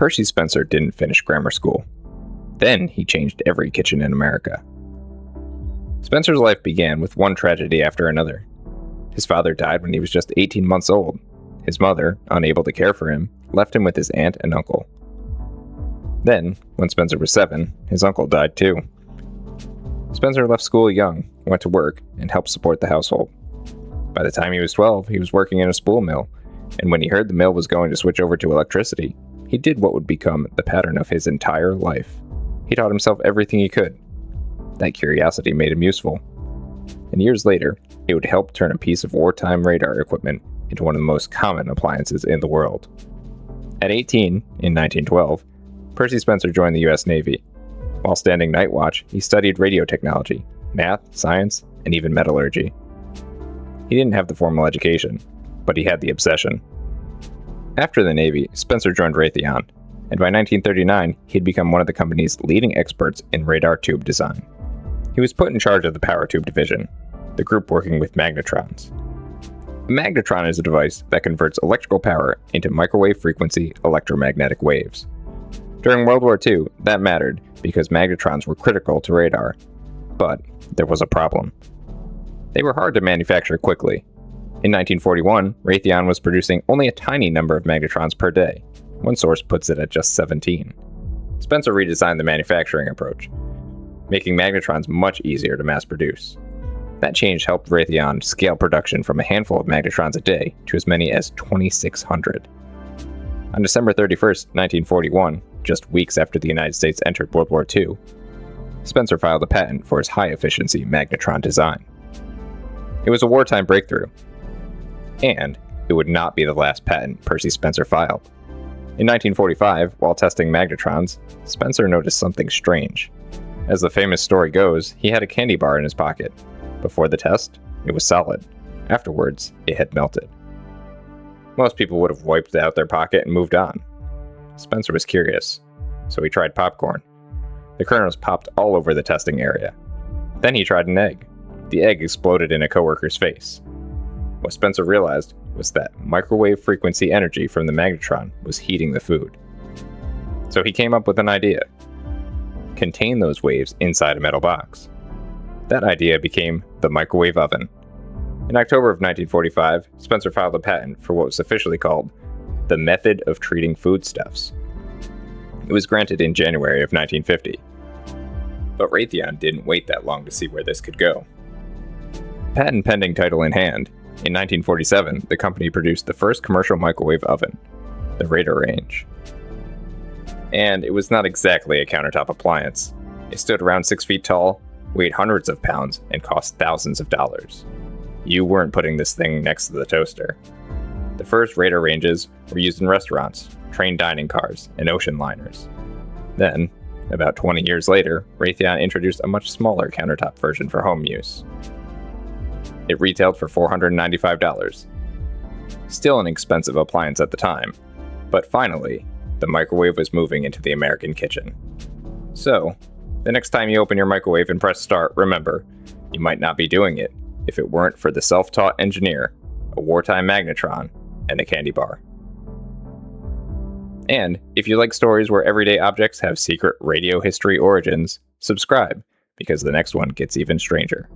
Percy Spencer didn't finish grammar school. Then he changed every kitchen in America. Spencer's life began with one tragedy after another. His father died when he was just 18 months old. His mother, unable to care for him, left him with his aunt and uncle. Then, when Spencer was 7, his uncle died too. Spencer left school young, went to work, and helped support the household. By the time he was 12, he was working in a spool mill, and when he heard the mill was going to switch over to electricity, he did what would become the pattern of his entire life. He taught himself everything he could. That curiosity made him useful. And years later, it would help turn a piece of wartime radar equipment into one of the most common appliances in the world. At 18, in 1912, Percy Spencer joined the U.S. Navy. While standing night watch, he studied radio technology, math, science, and even metallurgy. He didn't have the formal education, but he had the obsession. After the Navy, Spencer joined Raytheon, and by 1939, he had become one of the company's leading experts in radar tube design. He was put in charge of the power tube division, the group working with magnetrons. A magnetron is a device that converts electrical power into microwave frequency electromagnetic waves. During World War II, that mattered because magnetrons were critical to radar. But there was a problem. They were hard to manufacture quickly. In 1941, Raytheon was producing only a tiny number of magnetrons per day. One source puts it at just 17. Spencer redesigned the manufacturing approach, making magnetrons much easier to mass produce. That change helped Raytheon scale production from a handful of magnetrons a day to as many as 2,600. On December 31st, 1941, just weeks after the United States entered World War II, Spencer filed a patent for his high-efficiency magnetron design. It was a wartime breakthrough, and it would not be the last patent Percy Spencer filed. In 1945, while testing magnetrons, Spencer noticed something strange. As the famous story goes, he had a candy bar in his pocket. Before the test, it was solid. Afterwards, it had melted. Most people would have wiped out their pocket and moved on. Spencer was curious, so he tried popcorn. The kernels popped all over the testing area. Then he tried an egg. The egg exploded in a coworker's face. What Spencer realized was that microwave frequency energy from the magnetron was heating the food. So he came up with an idea. Contain those waves inside a metal box. That idea became the microwave oven. In October of 1945, Spencer filed a patent for what was officially called the method of treating foodstuffs. It was granted in January of 1950. But Raytheon didn't wait that long to see where this could go. Patent pending title in hand, in 1947, the company produced the first commercial microwave oven, the Radarange. And it was not exactly a countertop appliance. It stood around 6 feet tall, weighed hundreds of pounds, and cost thousands of dollars. You weren't putting this thing next to the toaster. The first Radaranges were used in restaurants, train dining cars, and ocean liners. Then, about 20 years later, Raytheon introduced a much smaller countertop version for home use. It retailed for $495. Still an expensive appliance at the time, but finally, the microwave was moving into the American kitchen. So, the next time you open your microwave and press start, remember, you might not be doing it if it weren't for the self-taught engineer, a wartime magnetron, and a candy bar. And if you like stories where everyday objects have secret radio history origins, subscribe, because the next one gets even stranger.